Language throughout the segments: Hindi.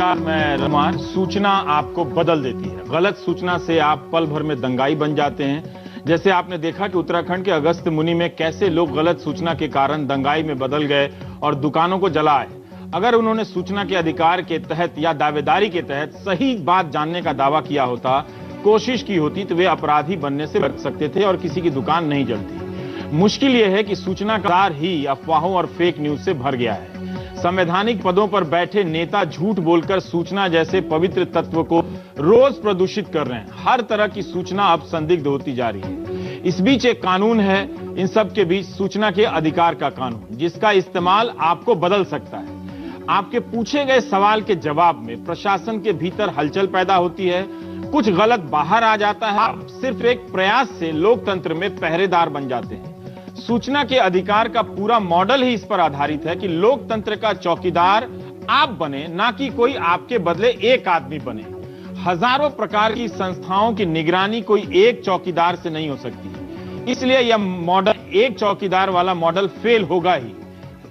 नमस्कार, मैं रमान। सूचना आपको बदल देती है। गलत सूचना से आप पल भर में दंगाई बन जाते हैं। जैसे आपने देखा कि उत्तराखंड के अगस्त मुनि में कैसे लोग गलत सूचना के कारण दंगाई में बदल गए और दुकानों को जलाए। अगर उन्होंने सूचना के अधिकार के तहत या दावेदारी के तहत सही बात जानने का दावा किया होता, कोशिश की होती, तो वे अपराधी बनने से बच सकते थे और किसी की दुकान नहीं जलती। मुश्किल यह है कि सूचना का बाजार ही अफवाहों और फेक न्यूज से भर गया है। संवैधानिक पदों पर बैठे नेता झूठ बोलकर सूचना जैसे पवित्र तत्व को रोज प्रदूषित कर रहे हैं। हर तरह की सूचना अब संदिग्ध होती जा रही है। इस बीच एक कानून है, इन सब के बीच सूचना के अधिकार का कानून, जिसका इस्तेमाल आपको बदल सकता है। आपके पूछे गए सवाल के जवाब में प्रशासन के भीतर हलचल पैदा होती है, कुछ गलत बाहर आ जाता है। आप सिर्फ एक प्रयास से लोकतंत्र में पहरेदार बन जाते हैं। सूचना के अधिकार का पूरा मॉडल ही इस पर आधारित है कि लोकतंत्र का चौकीदार आप बने, ना कि कोई आपके बदले एक आदमी बने। हजारों प्रकार की संस्थाओं की निगरानी कोई एक चौकीदार से नहीं हो सकती। इसलिए यह मॉडल, एक चौकीदार वाला मॉडल, फेल होगा ही,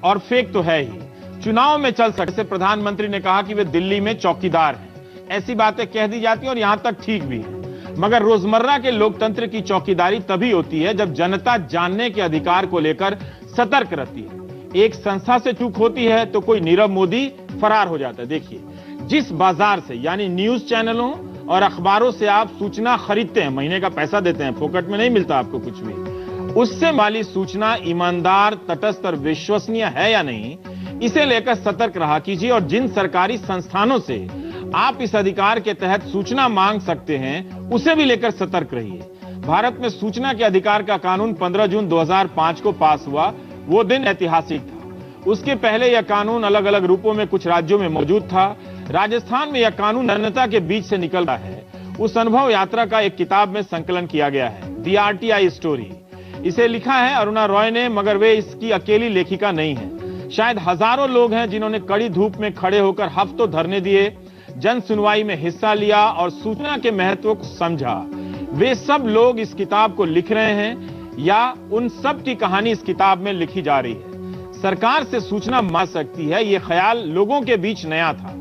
और फेक तो है ही। चुनाव में चल सकते, प्रधानमंत्री ने कहा कि वे दिल्ली में चौकीदार हैं। ऐसी बातें कह दी जाती हैं और यहां तक ठीक भी है। मगर रोजमर्रा के लोकतंत्र की चौकीदारी तभी होती है जब जनता जानने के अधिकार को लेकर सतर्क रहती है। एक संस्था से चूक होती है तो कोई नीरव मोदी फरार हो जाता है। देखिए, जिस बाजार से, यानी न्यूज चैनलों और अखबारों से आप सूचना खरीदते हैं, महीने का पैसा देते हैं, फोकट में नहीं मिलता आपको कुछ भी, उससे वाली सूचना ईमानदार, तटस्थ और विश्वसनीय है या नहीं, इसे लेकर सतर्क रहा कीजिए। और जिन सरकारी संस्थानों से आप इस अधिकार के तहत सूचना मांग सकते हैं, उसे भी लेकर सतर्क रहिए। भारत में सूचना के अधिकार का कानून 15 जून 2005 को पास हुआ। वो दिन ऐतिहासिक था। उसके पहले यह कानून अलग अलग रूपों में कुछ राज्यों में मौजूद था। राजस्थान में यह कानून जनता के बीच से निकल रहा है। उस अनुभव यात्रा का एक किताब में संकलन किया गया है, दी आरटीआई स्टोरी। इसे लिखा है अरुणा रॉय ने, मगर वे इसकी अकेली लेखिका नहीं है। शायद हजारों लोग हैं जिन्होंने कड़ी धूप में खड़े होकर हफ्तों धरने दिए, जन सुनवाई में हिस्सा लिया और सूचना के महत्व को समझा। वे सब लोग इस किताब को लिख रहे हैं, या उन सब की कहानी इस किताब में लिखी जा रही है। सरकार से सूचना मांग सकती है, यह ख्याल लोगों के बीच नया था।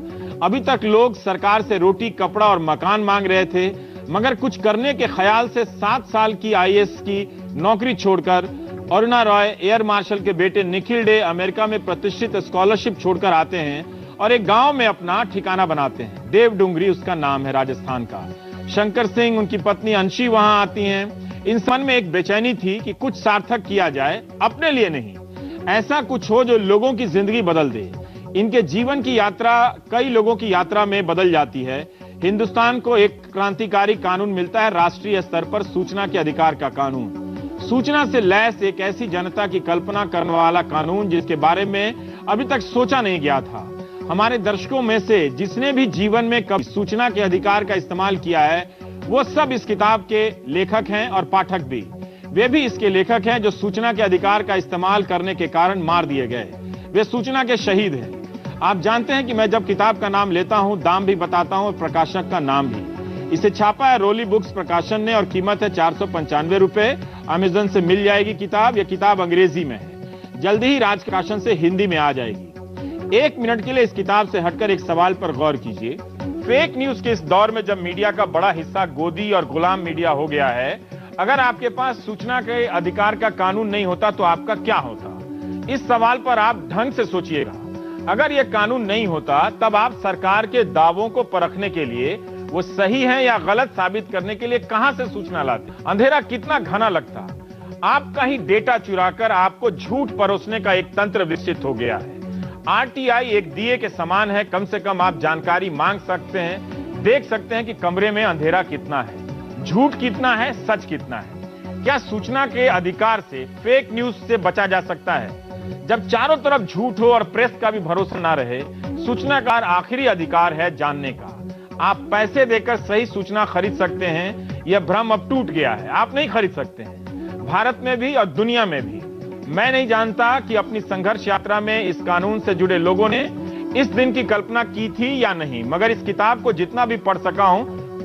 अभी तक लोग सरकार से रोटी, कपड़ा और मकान मांग रहे थे, मगर कुछ करने के ख्याल से 7 साल की आईएएस की नौकरी छोड़कर अरुणा रॉय, एयर मार्शल के बेटे निखिल डे अमेरिका में प्रतिष्ठित स्कॉलरशिप छोड़कर आते हैं और एक गांव में अपना ठिकाना बनाते हैं। देवडुंगरी उसका नाम है, राजस्थान का। शंकर सिंह, उनकी पत्नी अंशी वहां आती हैं। इन मन में एक बेचैनी थी कि कुछ सार्थक किया जाए, अपने लिए नहीं, ऐसा कुछ हो जो लोगों की जिंदगी बदल दे। इनके जीवन की यात्रा कई लोगों की यात्रा में बदल जाती है। हिंदुस्तान को एक क्रांतिकारी कानून मिलता है, राष्ट्रीय स्तर पर सूचना के अधिकार का कानून। सूचना से लैस एक ऐसी जनता की कल्पना करने वाला कानून जिसके बारे में अभी तक सोचा नहीं गया था। हमारे दर्शकों में से जिसने भी जीवन में कभी सूचना के अधिकार का इस्तेमाल किया है, वो सब इस किताब के लेखक हैं और पाठक भी। वे भी इसके लेखक हैं जो सूचना के अधिकार का इस्तेमाल करने के कारण मार दिए गए। वे सूचना के शहीद हैं। आप जानते हैं कि मैं जब किताब का नाम लेता हूं, दाम भी बताता हूं और प्रकाशक का नाम भी। इसे छापा है रोली बुक्स प्रकाशन ने और कीमत है 495 रुपए। अमेजन से मिल जाएगी किताब। यह किताब अंग्रेजी में है, जल्दी ही राज प्रकाशन से हिंदी में आ जाएगी। एक मिनट के लिए इस किताब से हटकर एक सवाल पर गौर कीजिए। फेक न्यूज के इस दौर में जब मीडिया का बड़ा हिस्सा गोदी और गुलाम मीडिया हो गया है, अगर आपके पास सूचना के अधिकार का कानून नहीं होता तो आपका क्या होता? इस सवाल पर आप ढंग से सोचिएगा। अगर यह कानून नहीं होता, तब आप सरकार के दावों को परखने के लिए, वो सही है या गलत साबित करने के लिए कहां से सूचना लाते? अंधेरा कितना घना लगता। आपका ही डेटा चुराकर आपको झूठ परोसने का एक तंत्र विकसित हो गया है। आरटीआई एक दिए के समान है। कम से कम आप जानकारी मांग सकते हैं, देख सकते हैं कि कमरे में अंधेरा कितना है, झूठ कितना है, सच कितना है। क्या सूचना के अधिकार से, फेक न्यूज से बचा जा सकता है? जब चारों तरफ झूठ हो और प्रेस का भी भरोसा ना रहे, सूचना का आखिरी अधिकार है जानने का। आप पैसे देकर सही सूचना खरीद सकते हैं, यह भ्रम अब टूट गया है। आप नहीं खरीद सकते हैं, भारत में भी और दुनिया में भी। मैं नहीं जानता कि अपनी संघर्ष यात्रा में इस कानून से जुड़े लोगों ने इस दिन की कल्पना की थी या नहीं, मगर इस किताब को जितना भी पढ़ सका हूं,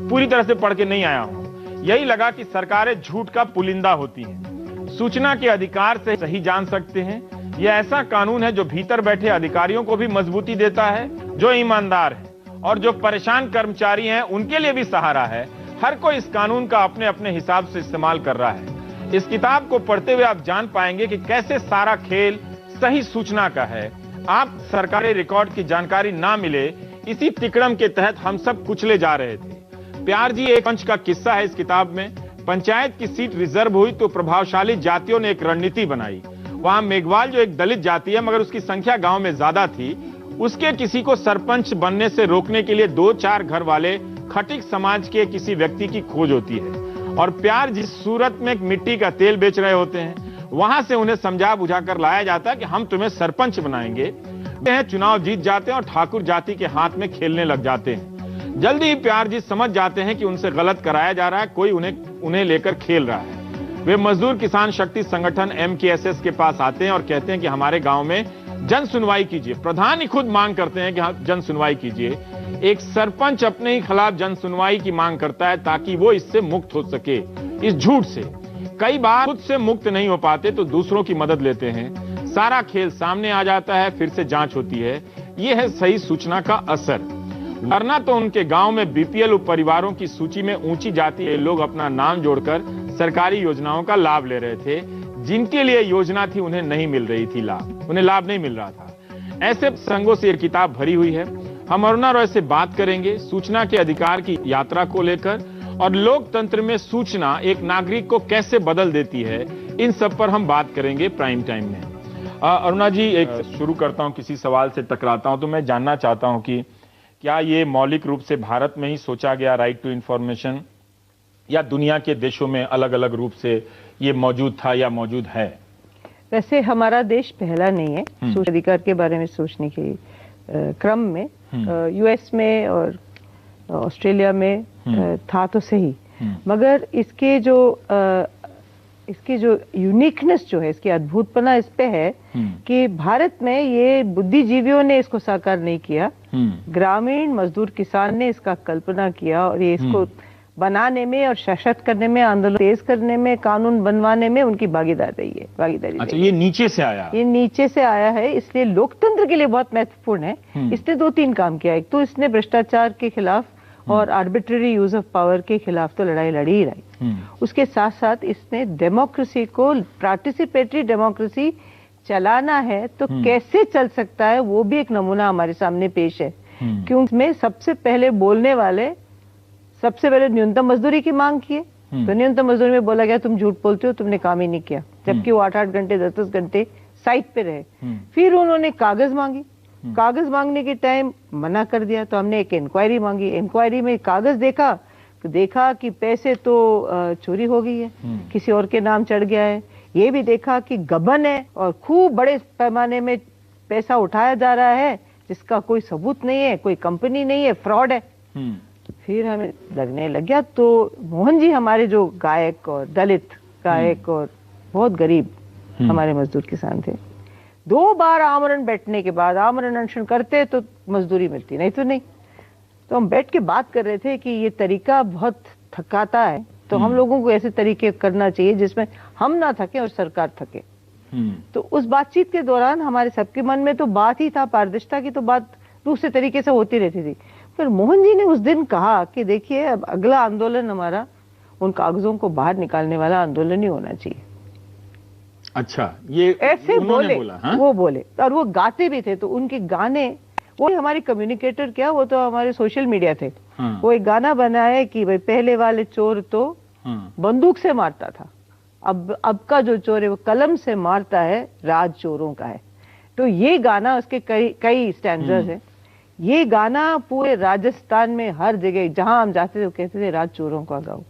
पूरी तरह से पढ़ के नहीं आया हूं। यही लगा कि सरकारें झूठ का पुलिंदा होती हैं। सूचना के अधिकार से सही जान सकते हैं। यह ऐसा कानून है जो भीतर बैठे अधिकारियों को भी मजबूती देता है, जो ईमानदार है, और जो परेशान कर्मचारी हैं उनके लिए भी सहारा है। हर कोई इस कानून का अपने अपने हिसाब से इस्तेमाल कर रहा है। इस किताब को पढ़ते हुए आप जान पाएंगे कि कैसे सारा खेल सही सूचना का है। आप सरकारी रिकॉर्ड की जानकारी ना मिले, इसी तिकड़म के तहत हम सब कुचले जा रहे थे। प्यार जी एक पंच का किस्सा है इस किताब में। पंचायत की सीट रिजर्व हुई तो प्रभावशाली जातियों ने एक रणनीति बनाई। वहां मेघवाल जो एक दलित जाति है मगर उसकी संख्या गांव में ज्यादा थी, उसके किसी को सरपंच बनने से रोकने के लिए 2-4 घर वाले खटिक समाज के किसी व्यक्ति की खोज होती है और प्यार जिस सूरत में मिट्टी का तेल बेच रहे होते हैं वहां से उन्हें समझा बुझाकर लाया जाता है कि हम तुम्हें सरपंच बनाएंगे। चुनाव जीत जाते हैं और ठाकुर जाति के हाथ में खेलने लग जाते हैं। जल्दी ही प्यार जी समझ जाते हैं कि उनसे गलत कराया जा रहा है, कोई उन्हें लेकर खेल रहा है। वे मजदूर किसान शक्ति संगठन MKSS के पास आते हैं और कहते हैं कि हमारे गांव में जन सुनवाई कीजिए। प्रधान ही खुद मांग करते हैं कि जन सुनवाई कीजिए। एक सरपंच अपने ही खिलाफ जन सुनवाई की मांग करता है ताकि वो इससे मुक्त हो सके, इस झूठ से। कई बार खुद से मुक्त नहीं हो पाते तो दूसरों की मदद लेते हैं। सारा खेल सामने आ जाता है, फिर से जांच होती है। यह है सही सूचना का असर। वरना तो उनके गांव में BPL परिवारों की सूची में ऊंची जाति के लोग अपना नाम जोड़कर सरकारी योजनाओं का लाभ ले रहे थे। जिनके लिए योजना थी उन्हें नहीं मिल रही थी लाभ, उन्हें लाभ नहीं मिल रहा था। ऐसे प्रसंगों से यह किताब भरी हुई है। हम अरुणा रॉय से बात करेंगे सूचना के अधिकार की यात्रा को लेकर और लोकतंत्र में सूचना एक नागरिक को कैसे बदल देती है। इन सब पर हम बात करेंगे प्राइम टाइम में। अरुणा जी, एक शुरू करता हूं, किसी सवाल से टकराता हूं तो मैं जानना चाहता हूं कि क्या ये मौलिक रूप से भारत में ही सोचा गया राइट टू इंफॉर्मेशन या दुनिया के देशों में अलग अलग रूप से ये मौजूद था या मौजूद है? वैसे हमारा देश पहला नहीं है सूचना अधिकार के बारे में सोचने के क्रम में। US में और ऑस्ट्रेलिया में था तो सही, मगर इसके जो यूनिकनेस जो है, इसकी अद्भुतपना इस पे है कि भारत में ये बुद्धिजीवियों ने इसको साकार नहीं किया। ग्रामीण मजदूर किसान ने इसका कल्पना किया और ये इसको बनाने में और सशक्त करने में, आंदोलन तेज करने में, कानून बनवाने में उनकी भागीदारी है। अच्छा, ये नीचे से आया? ये नीचे से आया है, इसलिए लोकतंत्र के लिए बहुत महत्वपूर्ण है। इसने 2-3 काम किया। एक तो इसने भ्रष्टाचार के खिलाफ और आर्बिट्ररी यूज ऑफ पावर के खिलाफ तो लड़ाई लड़ी ही रही। उसके साथ साथ इसने डेमोक्रेसी को, पार्टिसिपेटरी डेमोक्रेसी चलाना है तो कैसे चल सकता है वो भी एक नमूना हमारे सामने पेश है। क्योंकि इसमें सबसे पहले बोलने वाले सबसे पहले न्यूनतम मजदूरी की मांग की है, तो न्यूनतम मजदूरी में बोला गया तुम झूठ बोलते हो, तुमने काम ही नहीं किया, जबकि वो 8-8 घंटे 10-10 घंटे साइट पे रहे। फिर उन्होंने कागज मांगी, कागज मांगने के टाइम मना कर दिया तो हमने एक इंक्वायरी मांगी। इंक्वायरी में कागज देखा तो देखा कि पैसे तो चोरी हो गई है, किसी और के नाम चढ़ गया है। ये भी देखा कि गबन है और खूब बड़े पैमाने में पैसा उठाया जा रहा है जिसका कोई सबूत नहीं है, कोई कंपनी नहीं है, फ्रॉड है। फिर हमें लगने लग गया। तो मोहन जी हमारे जो गायक और दलित गायक और बहुत गरीब हमारे मजदूर किसान थे, 2 बार आमरण बैठने के बाद, आमरण अनशन करते तो मजदूरी मिलती, नहीं तो नहीं। तो हम बैठ के बात कर रहे थे कि ये तरीका बहुत थकाता है, तो हम लोगों को ऐसे तरीके करना चाहिए जिसमें हम ना थके और सरकार थके। तो उस बातचीत के दौरान हमारे सबके मन में तो बात ही था, पारदर्शिता की तो बात दूसरे तरीके से होती रहती थी। फिर मोहन जी ने उस दिन कहा कि देखिए अब अगला आंदोलन हमारा उन कागजों को बाहर निकालने वाला आंदोलन ही होना चाहिए। अच्छा, ये ऐसे बोले बोला, हाँ? वो बोले और वो गाते भी थे। तो उनके गाने, वो हमारे कम्युनिकेटर क्या, वो तो हमारे सोशल मीडिया थे। हाँ। वो एक गाना बनाया कि भाई पहले वाले चोर तो बंदूक से मारता था, अब का जो चोर है वो कलम से मारता है, राज चोरों का है। तो ये गाना, उसके कई स्टैंडर्स हैं। ये गाना पूरे राजस्थान में हर जगह जहां हम जाते थे वो कहते थे राज चोरों का गाओ।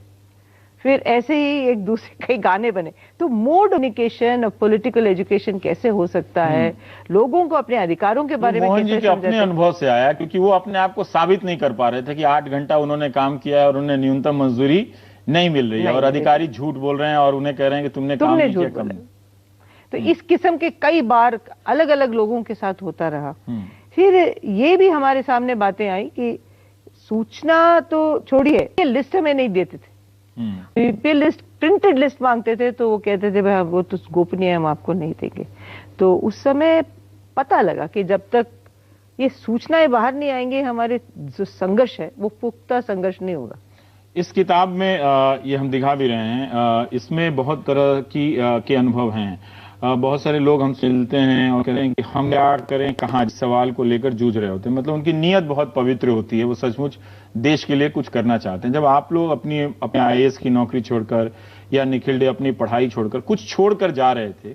फिर ऐसे ही एक दूसरे कई गाने बने। तो मोड कम्युनिकेशन और पॉलिटिकल एजुकेशन कैसे हो सकता है, लोगों को अपने अधिकारों के बारे में मोहन जी के अपने अनुभव से आया, क्योंकि वो अपने आप को साबित नहीं कर पा रहे थे कि 8 घंटा उन्होंने काम किया है और उन्हें न्यूनतम मजदूरी नहीं मिल रही है और अधिकारी झूठ बोल रहे हैं और उन्हें कह रहे हैं कि तुमने काम नहीं किया। तो इस किस्म के कई बार अलग अलग लोगों के साथ होता रहा। फिर ये भी हमारे सामने बातें आई कि सूचना तो छोड़िए, लिस्ट हमें नहीं देते थे। बीपीएल लिस्ट, प्रिंटेड लिस्ट मांगते थे तो वो कहते थे भाई वो तो गोपनीय है, हम आपको नहीं देंगे। तो उस समय पता लगा कि जब तक ये सूचनाएं बाहर नहीं आएंगे, हमारे जो संघर्ष है वो पुख्ता संघर्ष नहीं होगा। इस किताब में ये हम दिखा भी रहे हैं, इसमें बहुत तरह के अनुभव हैं। बहुत सारे लोग हमसे मिलते हैं और कहते हैं कि हम क्या करें, कहाँ, सवाल को लेकर जूझ रहे होते हैं। मतलब उनकी नीयत बहुत पवित्र होती है, वो सचमुच देश के लिए कुछ करना चाहते हैं। जब आप लोग अपने IAS की नौकरी छोड़कर या निखिल डे अपनी पढ़ाई छोड़कर कुछ छोड़कर जा रहे थे,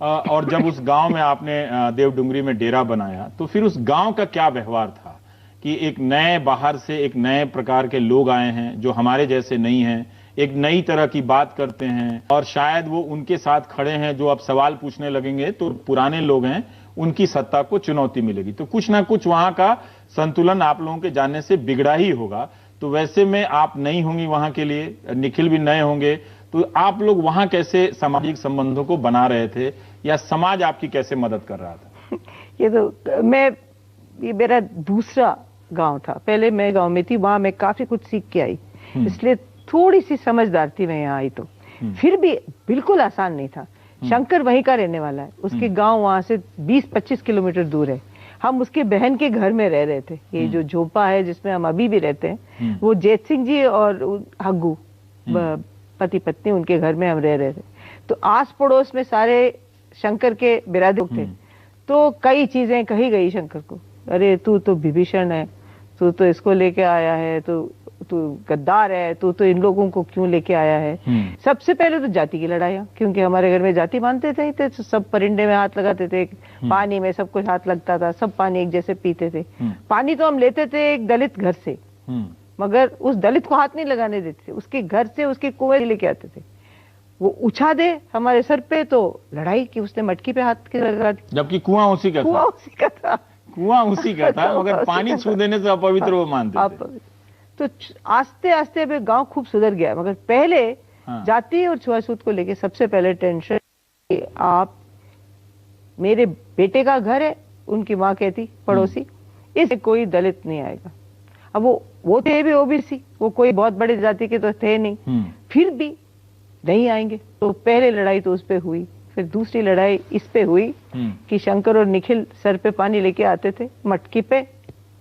और जब उस गांव में आपने देवडुंगरी में डेरा बनाया, तो फिर उस गांव का क्या व्यवहार था कि एक नए, बाहर से एक नए प्रकार के लोग आए हैं जो हमारे जैसे नहीं हैं, एक नई तरह की बात करते हैं, और शायद वो उनके साथ खड़े हैं जो अब सवाल पूछने लगेंगे तो पुराने लोग हैं, उनकी सत्ता को चुनौती मिलेगी। तो कुछ ना कुछ वहां का संतुलन आप लोगों के जानने से बिगड़ा ही होगा। तो वैसे में आप नई होंगी वहां के लिए, निखिल भी नए होंगे, तो आप लोग वहां कैसे सामाजिक संबंधों को बना रहे थे, या समाज आपकी कैसे मदद कर रहा था? ये मेरा दूसरा गांव था। पहले मैं गांव में थी, वहां मैं काफी कुछ सीख के आई, इसलिए थोड़ी सी समझदार थी मैं यहाँ आई। तो फिर भी बिल्कुल आसान नहीं था। शंकर वहीं का रहने वाला है, उसके गांव वहां से 20-25 किलोमीटर दूर है। हम उसके बहन के घर में रह रहे थे। ये जो झोपड़ा है जिसमें हम अभी भी रहते हैं, वो जैत सिंह जी और हग्गू पति पत्नी, उनके घर में हम रह रहे थे। तो आस पड़ोस में सारे शंकर के बिरादर थे। तो कई चीजें कही गई शंकर को, अरे तू तो विभीषण है, तू तो इसको लेके आया है, तू गद्दार है, तू तो इन लोगों को क्यों लेके आया है। सबसे पहले तो जाति की लड़ाइयाँ, क्योंकि हमारे घर में जाति मानते थे, तो सब परिंदे में हाथ लगाते थे, पानी में सब कुछ हाथ लगता था, सब पानी एक जैसे पीते थे। पानी तो हम लेते थे एक दलित घर से, मगर उस दलित को हाथ नहीं लगाने देते थे, उसके घर से उसके कुएं लेके आते थे। वो उछा दे हमारे सर पे तो लड़ाई की, उसने मटकी पे हाथ के लगा दी, जबकि कुआं उसी का था। कुआं उसी का था, मगर पानी छू देने से अपवित्र वो मानते थे। तो आस्ते आस्ते अभी गांव खूब सुधर गया, मगर पहले जाति और छुआछूत को लेके सबसे पहले टेंशन, आप मेरे बेटे का घर है, उनकी माँ कहती पड़ोसी, इसमें कोई दलित नहीं आएगा। अब वो थे भी ओबीसी, वो कोई बहुत बड़े जाति के तो थे नहीं, फिर भी नहीं आएंगे। तो पहले लड़ाई तो उस पे हुई, फिर दूसरी लड़ाई इस पे हुई कि शंकर और निखिल सर पे पानी लेके आते थे मटकी पे।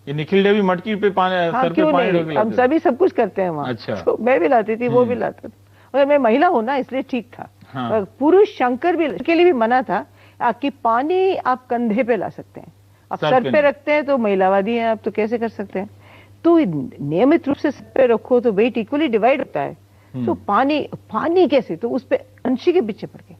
ये निखिल डे भी मटकी पे पानी, सर पे पानी लेके लाते? हम सभी सब कुछ करते हैं वहाँ। अच्छा। तो मैं भी लाती थी, वो भी लाता था, मगर मैं महिला हूं ना, इसलिए ठीक था। हाँ। पुरुष शंकर भी के लिए भी मना था कि पानी आप कंधे पे ला सकते हैं, आप सर पे रखते हैं तो महिलावादी हैं आप, तो कैसे कर सकते हैं। तो नियमित रूप से सर पे रखो तो वेट इक्वली डिवाइड होता है। तो पानी कैसे, तो उस पे अंशी के पीछे पड़ गए।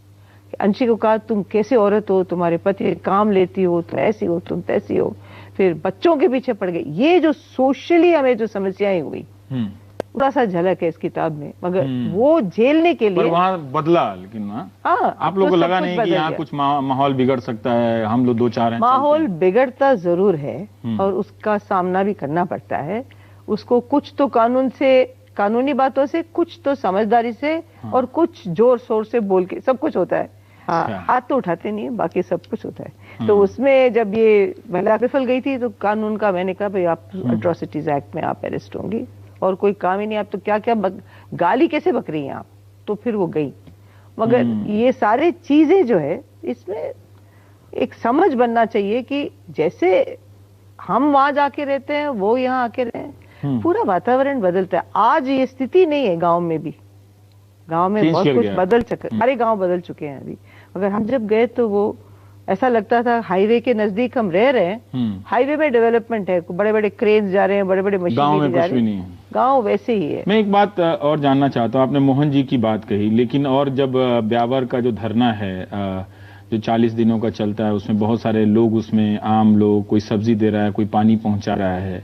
अंशी को कहा तुम कैसे औरत हो, तुम्हारे पति काम लेती हो, तुम ऐसी हो, तुम तैसी हो। फिर बच्चों के पीछे पड़ गए। ये जो सोशली हमें जो समस्याएं हुई, थोड़ा सा झलक है इस किताब में, मगर वो झेलने के लिए पर वहाँ बदला। लेकिन आप लोगों को लगा नहीं कि यहाँ कुछ माहौल बिगड़ सकता है, हम लोग 2-4 हैं? माहौल बिगड़ता जरूर है और उसका सामना भी करना पड़ता है। उसको कुछ तो कानूनी बातों से, कुछ तो समझदारी से, और कुछ जोर शोर से बोल के, सब कुछ होता है। हाथ तो उठाते नहीं है, बाकी सब कुछ होता है। तो उसमें जब ये महिला विफल गई थी तो कानून का मैंने कहा भाई आप एट्रोसिटीज एक्ट में आप अरेस्ट होंगी, और कोई काम ही नहीं, आप तो क्या क्या गाली कैसे बक रही हैं आप। तो फिर वो गई। मगर ये सारे चीजें जो है, इसमें एक समझ बनना चाहिए कि जैसे हम वहां जाके रहते हैं, वो यहाँ आके रहे हैं, पूरा वातावरण बदलता है। आज ये स्थिति नहीं है गांव में भी, गांव में बहुत कुछ बदल चुका, सारे गांव बदल चुके हैं अभी। मगर हम जब गए तो वो ऐसा लगता था हाईवे के नजदीक हम रह रहे हैं, हाईवे में डेवलपमेंट है, बड़े बड़े क्रेन्स जा रहे हैं, बड़े बड़े मशीनरी जा रहे हैं, गांव वैसे ही है। मैं एक बात और जानना चाहता हूँ, आपने मोहन जी की बात कही, लेकिन और जब ब्यावर का जो धरना है जो 40 दिनों का चलता है, उसमें बहुत सारे लोग, उसमें आम लोग, कोई सब्जी दे रहा है, कोई पानी पहुंचा रहा है,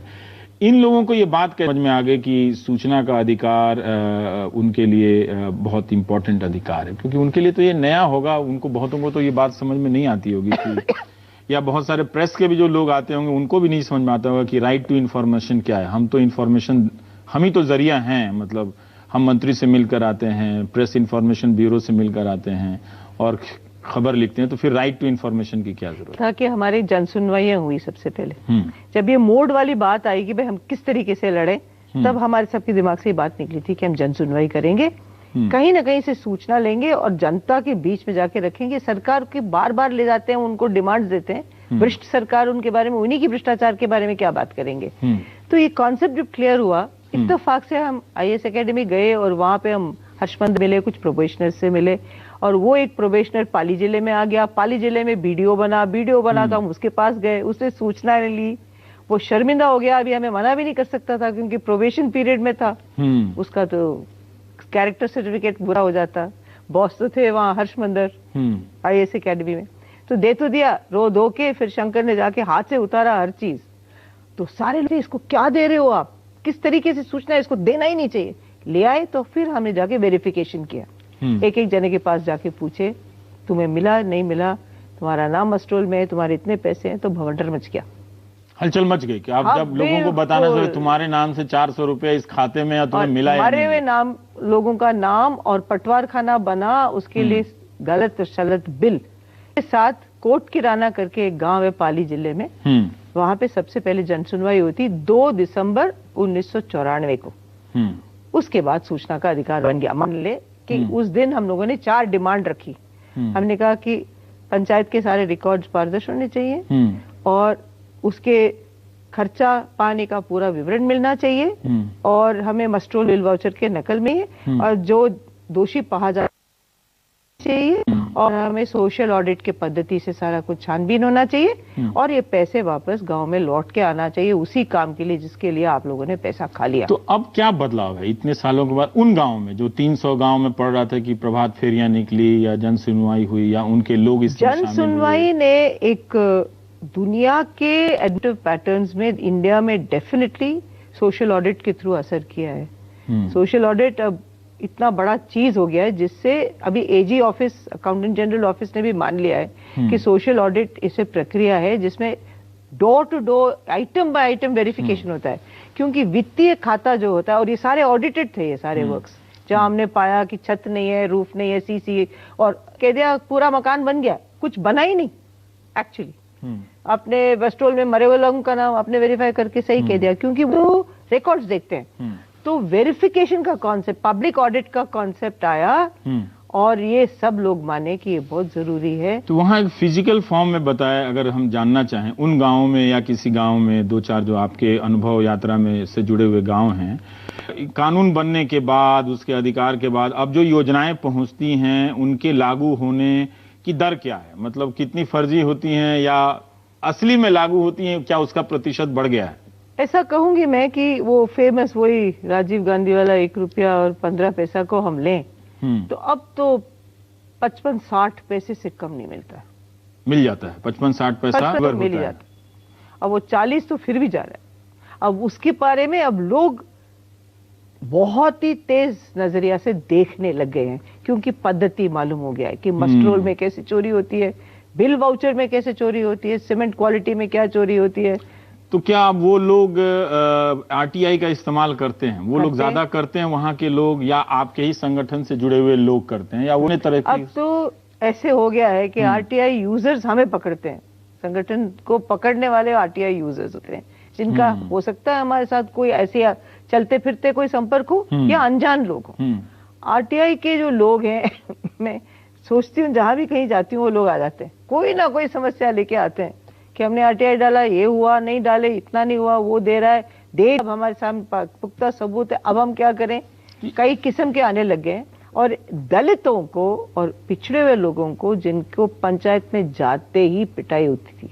इन लोगों को ये बात समझ में आ गई कि सूचना का अधिकार उनके लिए बहुत इंपॉर्टेंट अधिकार है, क्योंकि उनके लिए तो ये नया होगा, उनको बहुतों को तो ये बात समझ में नहीं आती होगी कि या बहुत सारे प्रेस के भी जो लोग आते होंगे उनको भी नहीं समझ में आता होगा कि राइट टू इन्फॉर्मेशन क्या है। हम तो इन्फॉर्मेशन, हम ही तो जरिया हैं, मतलब हम मंत्री से मिलकर आते हैं, प्रेस इन्फॉर्मेशन ब्यूरो से मिलकर आते हैं और खबर लिखते हैं, तो फिर राइट टू इन्फॉर्मेशन की क्या जरूरत था कि हमारी जनसुनवाइयां हुई सबसे पहले। जब ये मोड वाली बात आई कि भाई हम किस तरीके से लड़े, तब हमारे सबके दिमाग से ये बात निकली थी कि हम जनसुनवाई करेंगे, कहीं ना कहीं से सूचना लेंगे और जनता के बीच में जाके रखेंगे। सरकार के बार बार ले जाते हैं, उनको डिमांड्स देते हैं, भ्रष्ट सरकार उनके बारे में, उन्हीं की भ्रष्टाचार के बारे में क्या बात करेंगे। तो ये कॉन्सेप्ट जब क्लियर हुआ, इत्तेफाक से हम IAS एकेडमी गए और वहां पे हम हर्षमंद मिले, कुछ प्रोबेशनर से मिले, और वो एक प्रोबेशनर पाली जिले में आ गया। पाली जिले में वीडियो बना तो हम उसके पास गए, उसने सूचना ली, वो शर्मिंदा हो गया। अभी हमें मना भी नहीं कर सकता था क्योंकि प्रोबेशन पीरियड में था, उसका तो कैरेक्टर सर्टिफिकेट बुरा हो जाता। बॉस तो थे वहां हर्षमंदर IAS एकेडमी में, तो दे तो दिया, रो धो के फिर शंकर ने जाके हाथ से उतारा हर चीज। तो सारे लोग, इसको क्या दे रहे हो आप, किस तरीके से सूचना, इसको देना ही नहीं चाहिए। ले आए तो फिर हमने जाके वेरिफिकेशन किया, एक एक जने के पास जाके पूछे, तुम्हें मिला नहीं मिला, तुम्हारा नाम मस्टरोल में है, तुम्हारे इतने पैसे हैं, तो भवंडर मच गया, हलचल मच गई कि आप जब लोगों को बताना चाहिए तुम्हारे नाम से 400 रुपए इस खाते में, या तुम्हें मिला या मरे हुए नाम, लोगों का नाम और पटवार खाना बना, उसके लिए गलत सलत बिल के साथ कोट किराना करके एक गांव है पाली जिले में, वहां पे सबसे पहले जन सुनवाई हुई थी 2 दिसंबर 1994 को। उसके बाद सूचना का अधिकार बन गया। मान ले कि उस दिन हम लोगों ने 4 डिमांड रखी। हमने कहा कि पंचायत के सारे रिकॉर्ड्स पारदर्शी होने चाहिए और उसके खर्चा पाने का पूरा विवरण मिलना चाहिए और हमें मस्टरोल बिल वाउचर के नकल में और जो दोषी पाया जा चाहिए और हमें सोशल ऑडिट के पद्धति से सारा कुछ छानबीन होना चाहिए और ये पैसे वापस गांव में लौट के आना चाहिए उसी काम के लिए जिसके लिए आप लोगों ने पैसा खा लिया। तो अब क्या बदलाव है इतने सालों के बाद उन गांव में जो 300 गांव में पड़ रहा था कि प्रभात फेरियां निकली या जन सुनवाई हुई या उनके लोग इस जन सुनवाई ने एक दुनिया के एडिटिव पैटर्न्स में इंडिया में डेफिनेटली सोशल ऑडिट के थ्रू असर किया है। सोशल ऑडिट अब इतना बड़ा चीज हो गया है जिससे अभी AG office, accountant general office ने भी मान लिया है कि सोशल ऑडिट इसे प्रक्रिया है जिसमें door to door, item by item verification होता है। क्योंकि वित्तीय खाता जो होता है, और ये सारे ऑडिटेड थे ये सारे वर्क्स, जहां हमने पाया कि छत नहीं है, रूफ नहीं है, CC, और कह दिया पूरा मकान बन गया, कुछ बना ही नहीं एक्चुअली। अपने मस्टरोल में मरे हुए लोगों का नाम आपने वेरीफाई करके सही कह दिया क्योंकि वो रिकॉर्ड्स देखते हैं। तो वेरिफिकेशन का कॉन्सेप्ट, पब्लिक ऑडिट का कॉन्सेप्ट आया और ये सब लोग माने कि ये बहुत जरूरी है। तो वहाँ एक फिजिकल फॉर्म में बताया, अगर हम जानना चाहें उन गांवों में या किसी गांव में 2-4 जो आपके अनुभव यात्रा में से जुड़े हुए गांव हैं, कानून बनने के बाद, उसके अधिकार के बाद अब जो योजनाएं पहुंचती हैं उनके लागू होने की दर क्या है? मतलब कितनी फर्जी होती हैं या असली में लागू होती हैं, क्या उसका प्रतिशत बढ़ गया है? ऐसा कहूंगी मैं कि वो फेमस वही राजीव गांधी वाला 1 रुपया और 15 पैसा को हम लें तो अब तो 55-60 पैसे से कम नहीं मिलता। मिल जाता है 55-60 पैसा तो मिल जाता, अब वो 40 तो फिर भी जा रहा है। अब उसके बारे में अब लोग बहुत ही तेज नजरिया से देखने लग गए हैं क्योंकि पद्धति मालूम हो गया है कि मस्टरोल में कैसे चोरी होती है, बिल वाउचर में कैसे चोरी होती है, सीमेंट क्वालिटी में क्या चोरी होती है। तो क्या वो लोग RTI का इस्तेमाल करते हैं? वो लोग ज्यादा करते हैं वहां के लोग, या आपके ही संगठन से जुड़े हुए लोग करते हैं, या वो तरह की? अब तो ऐसे हो गया है कि RTI यूजर्स हमें पकड़ते हैं, संगठन को पकड़ने वाले RTI यूजर्स होते हैं जिनका हो सकता है हमारे साथ कोई ऐसे चलते फिरते कोई संपर्क हो या अनजान लोग हो। RTI के जो लोग हैं मैं सोचती हूँ जहां भी कहीं जाती हूँ वो लोग आ जाते हैं, कोई ना कोई समस्या लेके आते हैं कि हमने RTI डाला, ये हुआ, नहीं डाले, इतना नहीं हुआ, वो दे रहा है, दे, अब हमारे सामने पुख्ता सबूत है, अब हम क्या करें। कई किस्म के आने लग गए और दलितों को और पिछड़े हुए लोगों को जिनको पंचायत में जाते ही पिटाई होती थी,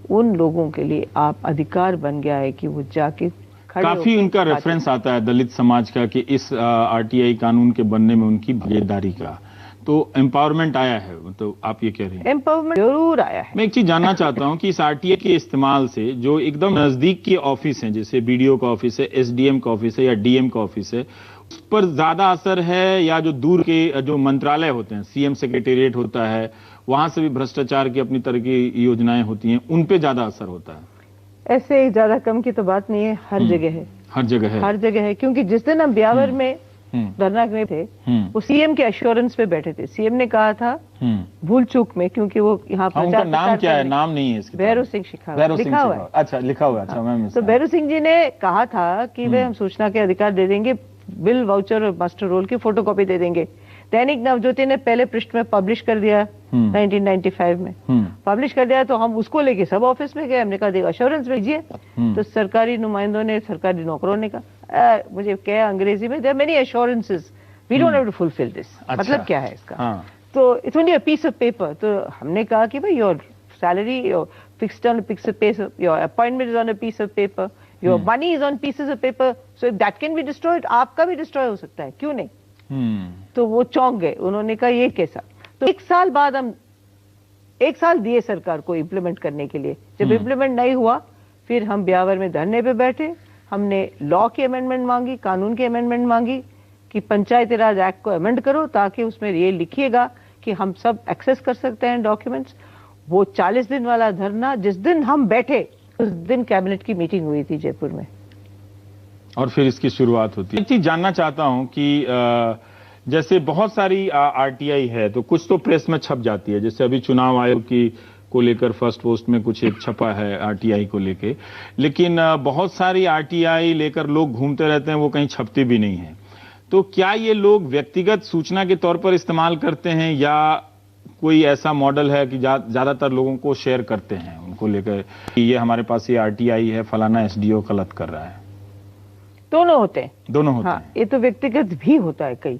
उन लोगों के लिए आप अधिकार बन गया है कि वो जाके काफी उनका रेफरेंस आता है दलित समाज का कि इस RTI कानून के बनने में उनकी भागीदारी का, तो एम्पावरमेंट आया है। तो आप ये कह रहे हैं एम्पावरमेंट जरूर आया है। मैं एक चीज जानना चाहता हूं कि इस RTI के इस्तेमाल से जो एकदम नजदीक के ऑफिस हैं, जैसे BDO का ऑफिस है, SDM का ऑफिस है या DM का ऑफिस है, उस पर ज्यादा असर है, या जो दूर के जो मंत्रालय होते हैं, CM सेक्रेटेरिएट होता है, वहां से भी भ्रष्टाचार की अपनी तरह की योजनाएं होती हैं, उन पे ज्यादा असर होता है? ऐसे ज्यादा कम की तो बात नहीं है, हर जगह है, हर जगह है, हर जगह है। क्योंकि जिस दिन हम ब्यावर में धरना में थे वो CM के एश्योरेंस पे बैठे थे। CM ने कहा था भूल चूक में, क्योंकि वो यहाँ उनका नाम क्या है? नाम नहीं है इसके, भैरू सिंह शेखावत लिखा हुआ है। अच्छा, लिखा हुआ है। अच्छा, मैं तो भैरू सिंह जी ने कहा था कि वे हम सूचना के अधिकार दे देंगे, बिल वाउचर और मास्टर रोल की फोटोकॉपी दे देंगे, दैनिक नवज्योति ने पहले पृष्ठ में पब्लिश कर दिया 1995 में पब्लिश कर दिया, तो हम उसको लेके सब ऑफिस में गए, हमने कहा देखो अश्योरेंस भेजिए। तो सरकारी नुमाइंदों ने, सरकारी नौकरों ने कहा, मुझे क्या अंग्रेजी में, there many assurances, we don't have to fulfil this. मतलब क्या है इसका? तो it's only a piece of paper. तो हमने कहा कि भाई your salary, your fixed on a piece of paper, your appointment is on a piece of paper, your money is on pieces of paper, so that can be destroyed, आपका भी डिस्ट्रॉय हो सकता है, क्यों नहीं? तो वो चौंक गए, उन्होंने कहा ये कैसा? तो 1 साल बाद हम 1 साल दिए सरकार को इम्प्लीमेंट करने के लिए। जब इम्प्लीमेंट नहीं हुआ, फिर हम ब्यावर में धरने पे बैठे, हमने लॉ की अमेंडमेंट मांगी, कानून की अमेंडमेंट मांगी कि पंचायती राज एक्ट को अमेंड करो ताकि उसमें ये लिखिएगा कि हम सब एक्सेस कर सकते हैं डॉक्यूमेंट्स। वो 40 दिन वाला धरना, जिस दिन हम बैठे उस दिन कैबिनेट की मीटिंग हुई थी जयपुर में, और फिर इसकी शुरुआत होती है। एक चीज जानना चाहता हूं कि जैसे बहुत सारी आरटीआई है, तो कुछ तो प्रेस में छप जाती है, जैसे अभी चुनाव आयोग की को लेकर फर्स्ट पोस्ट में कुछ एक छपा है आरटीआई को लेके, लेकिन बहुत सारी आरटीआई लेकर लोग घूमते रहते हैं, वो कहीं छपती भी नहीं है। तो क्या ये लोग व्यक्तिगत सूचना के तौर पर इस्तेमाल करते हैं, या कोई ऐसा मॉडल है कि ज्यादातर लोगों को शेयर करते हैं उनको लेकर कि ये हमारे पास ये आरटीआई है, फलाना एसडीओ गलत कर रहा है? दोनों होते हैं। दोनों होते हैं। ये तो व्यक्तिगत भी होता है कई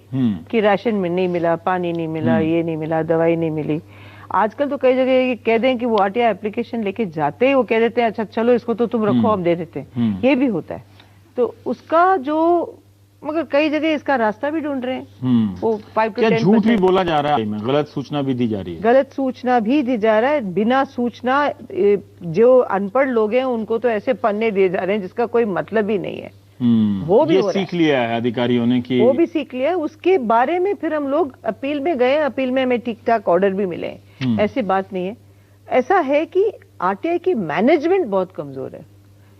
कि राशन में नहीं मिला, पानी नहीं मिला, ये नहीं मिला, दवाई नहीं मिली। आजकल तो कई जगह ये कह दें कि वो आरटीआई एप्लीकेशन लेके जाते ही वो कह देते हैं अच्छा चलो इसको तो तुम रखो, हम दे देते हैं। ये भी होता है। तो उसका जो, मगर कई जगह इसका रास्ता भी ढूंढ रहे हैं। वो 5% झूठ भी बोला जा रहा है, गलत सूचना भी दी जा रही है। गलत सूचना भी दी जा रहा है, बिना सूचना। जो अनपढ़ लोग हैं उनको तो ऐसे पन्ने दिए जा रहे हैं जिसका कोई मतलब ही नहीं है। वो भी ये सीख लिया है अधिकारियों ने कि वो भी सीख लिया है। उसके बारे में फिर हम लोग अपील में गए, अपील में हमें ठीक ठाक ऑर्डर भी मिले। ऐसी बात नहीं है। ऐसा है कि आरटीआई की मैनेजमेंट बहुत कमजोर है,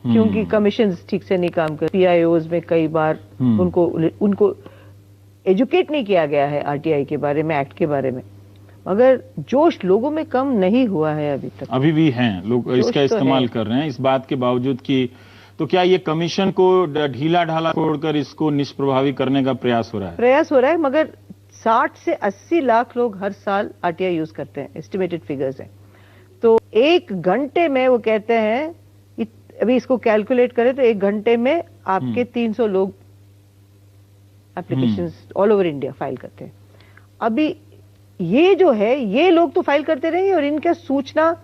क्योंकि कमीशन ठीक से नहीं काम कर, पीआईओज में कई बार उनको एजुकेट नहीं किया गया है आरटीआई के बारे में, एक्ट के बारे में। मगर जोश लोगों में कम नहीं हुआ है अभी तक। अभी भी हैं लोग इसका इस्तेमाल कर रहे हैं, इस बात के बावजूद कि तो क्या ये कमीशन को ढीला ढाला छोड़कर इसको निष्प्रभावी करने का प्रयास हो रहा है? प्रयास हो रहा है, मगर 60 से 80 लाख लोग हर साल आरटीआई यूज करते हैं, एस्टिमेटेड फिगर्स हैं। तो 1 घंटे में वो कहते हैं, अभी इसको कैलकुलेट करें तो 1 घंटे में आपके 300 लोग applications all over India file करते हैं। अभी ये जो है, ये लोग तो फाइल करते रहेंगे और इनका सूचना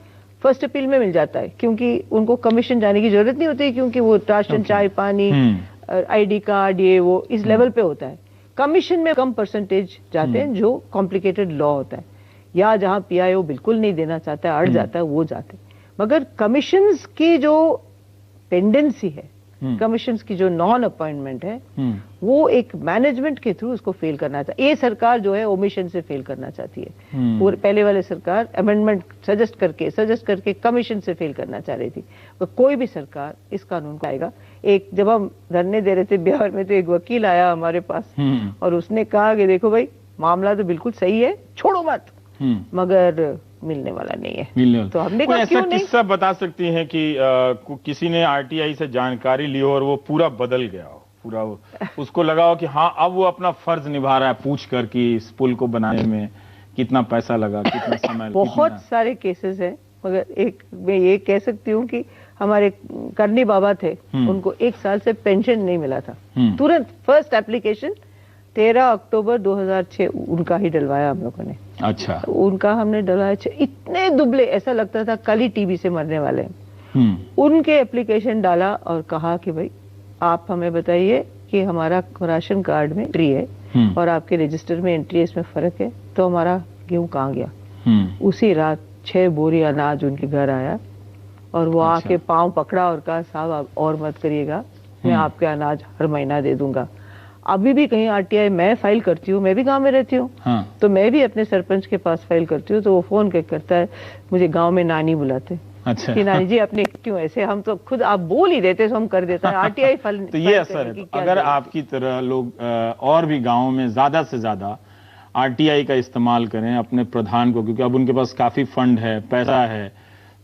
फर्स्ट अपील में मिल जाता है, क्योंकि उनको कमीशन जाने की जरूरत नहीं होती, क्योंकि वो राशन, चाय, पानी, आईडी कार्ड, ये वो इस लेवल पे होता है। कमीशन में कम परसेंटेज जाते हैं जो कॉम्प्लिकेटेड लॉ होता है, या जहां पीआईओ बिल्कुल नहीं देना चाहता है, अड़ जाता है, वो जाते हैं। मगर कमीशंस की जो पेंडेंसी है, कमीशंस की जो नॉन अपॉइंटमेंट है, वो एक मैनेजमेंट के थ्रू उसको फेल करना चाहती है। ये सरकार जो है ओमिशन से फेल करना चाहती है। पूरे पहले वाले सरकार अमेंडमेंट सजेस्ट करके कमीशन से फेल करना चाह रही थी। तो कोई भी सरकार इस कानून को आएगा। एक जब हम धरने दे रहे थे बिहार में, तो एक वकील आया हमारे पास और उसने कहा कि देखो भाई, मामला तो बिल्कुल सही है, छोड़ो मत, मगर मिलने वाला नहीं है। तो हमने कहा ऐसा किस्सा बता सकती हैं कि किसी ने आरटीआई से जानकारी ली हो और वो पूरा बदल गया हो, पूरा उसको लगा हो कि हाँ अब वो अपना फर्ज निभा रहा है, पूछ कर कि इस पुल को बनाने में कितना पैसा लगा, कितना समय लगा? बहुत सारे केसेस हैं, मगर एक मैं ये कह सकती हूँ कि हमारे करनी बाबा थे, उनको 1 साल से पेंशन नहीं मिला था। तुरंत फर्स्ट एप्लीकेशन 13 अक्टूबर 2006 उनका ही डलवाया हम लोगों ने। अच्छा। उनका हमने डलवाया, इतने दुबले, ऐसा लगता था कल ही टीबी से मरने वाले हैं। उनके एप्लीकेशन डाला और कहा कि भाई आप हमें बताइए कि हमारा राशन कार्ड में एंट्री है और आपके रजिस्टर में एंट्री है, इसमें फर्क है, तो हमारा गेहूं कहाँ गया? उसी रात 6 बोरी अनाज उनके घर आया और वो आके पांव पकड़ा और कहा साहब आप और मत करिएगा, मैं आपके अनाज हर महीना दे दूंगा। अभी भी कहीं आरटीआई मैं फाइल करती हूँ, मैं भी गांव में रहती हूँ, तो मैं भी अपने सरपंच के पास फाइल करती हूँ, तो वो फोन करता है, मुझे गांव में नानी बुलाते। अच्छा। कि नानी जी अपने क्यों ऐसे, हम तो खुद आप बोल ही देते तो हम कर देते हैं। आरटीआई फाइल तो ये असर है। तो अगर आपकी तरह लोग और भी गाँव में ज्यादा से ज्यादा आरटीआई का इस्तेमाल करें अपने प्रधान को, क्योंकि अब उनके पास काफी फंड है, पैसा है,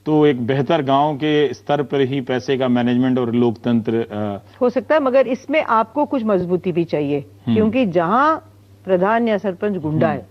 तो एक बेहतर गांव के स्तर पर ही पैसे का मैनेजमेंट और लोकतंत्र हो सकता है। मगर इसमें आपको कुछ मजबूती भी चाहिए, क्योंकि जहां प्रधान या सरपंच गुंडा है,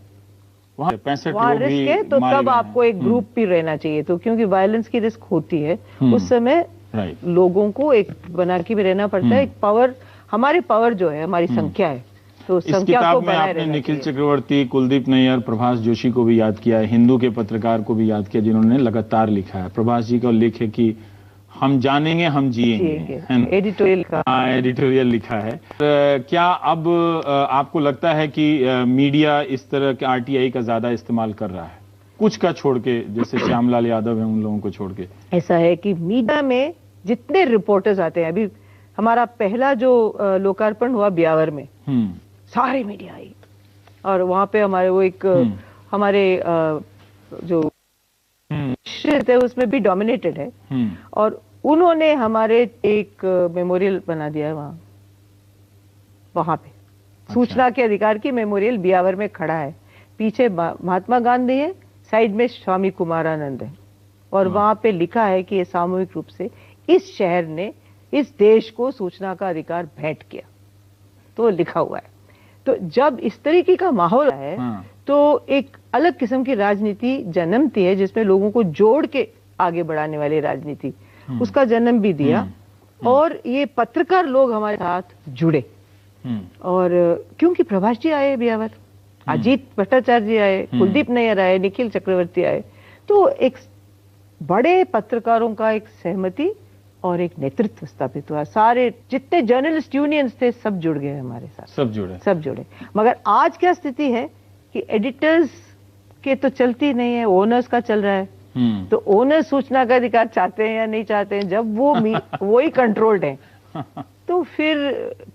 वहाँ 65 वहाँ लोग भी रिस्क है, तो मारे तब गए हैं। आपको एक ग्रुप भी रहना चाहिए। तो क्योंकि वायलेंस की रिस्क होती है, उस समय राइट। लोगों को एक बना के भी रहना पड़ता है। एक पावर, हमारी पावर जो है हमारी संख्या है, तो इस संख्या को किताब में बनाए आपने रहना निखिल चाहिए। चक्रवर्ती, कुलदीप नैयर, प्रभास जोशी को भी याद किया है, हिंदू के पत्रकार को भी याद किया जिन्होंने लगातार लिखा है। प्रभास जी का उल्लेख है कि हम जानेंगे हम जिएंगे, है ना? एडिटोरियल का एडिटोरियल लिखा है। क्या अब आपको लगता है कि मीडिया इस तरह के आरटीआई का ज्यादा इस्तेमाल कर रहा है, कुछ का छोड़ के, जैसे श्यामलाल यादव है उन लोगों को छोड़ के? ऐसा है कि मीडिया में जितने रिपोर्टर्स आते हैं, अभी हमारा पहला जो लोकार्पण हुआ ब्यावर में, सारे मीडिया आई और वहां पे हमारे वो एक हमारे जो थे उसमें भी डोमिनेटेड है, और उन्होंने हमारे एक मेमोरियल बना दिया है वहां पे। अच्छा। सूचना के अधिकार की मेमोरियल ब्यावर में खड़ा है, पीछे महात्मा गांधी है, साइड में स्वामी कुमारानंद है, और वहां पे लिखा है कि ये सामूहिक रूप से इस शहर ने इस देश को सूचना का अधिकार भेंट किया, तो लिखा हुआ है। तो जब इस तरीके का माहौल है, तो एक अलग किस्म की राजनीति जन्मती है, जिसमें लोगों को जोड़ के आगे बढ़ाने वाली राजनीति, उसका जन्म भी दिया। और ये पत्रकार लोग हमारे साथ जुड़े, और क्योंकि प्रभाष जी आए ब्यावर, अजीत भट्टाचार्य जी आए, कुलदीप नैयर आए, निखिल चक्रवर्ती आए, तो एक बड़े पत्रकारों का एक सहमति और एक नेतृत्व स्थापित हुआ। सारे जितने जर्नलिस्ट यूनियंस थे सब जुड़ गए हमारे साथ, सब जुड़े। मगर आज क्या स्थिति है कि एडिटर्स के तो चलती नहीं है, ओनर्स का चल रहा है। तो ओनर सूचना का अधिकार चाहते हैं या नहीं चाहते हैं, जब वो ही कंट्रोल्ड है, तो फिर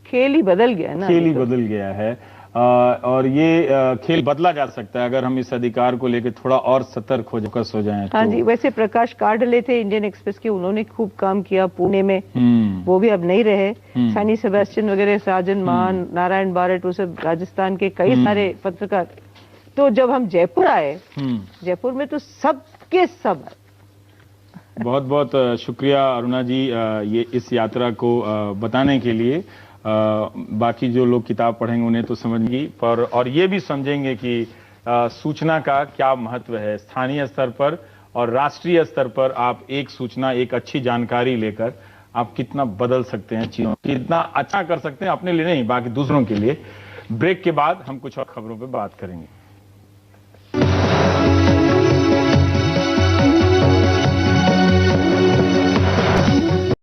खेल ही बदल गया ना। खेल ही बदल गया है, और ये खेल बदला जा सकता है अगर हम इस अधिकार को लेकर थोड़ा और सतर्क हो फोकस हो जाएं। हाँ जी, वैसे प्रकाश कार्डले थे इंडियन एक्सप्रेस के, उन्होंने खूब काम किया पुणे में, वो भी अब नहीं रहे। सनी सेबेस्टियन वगैरह, साजन मान, नारायण बारेट, वो सब राजस्थान के कई सारे पत्रकार। तो जब हम जयपुर आए, जयपुर में तो सबके सब। बहुत बहुत शुक्रिया अरुणा जी, ये इस यात्रा को बताने के लिए। बाकी जो लोग किताब पढ़ेंगे उन्हें तो समझेंगी, पर और ये भी समझेंगे कि सूचना का क्या महत्व है स्थानीय स्तर पर और राष्ट्रीय स्तर पर। आप एक सूचना, एक अच्छी जानकारी लेकर आप कितना बदल सकते हैं चीजों, कितना अच्छा कर सकते हैं अपने लिए नहीं, बाकी दूसरों के लिए। ब्रेक के बाद हम कुछ और खबरों पर बात करेंगे।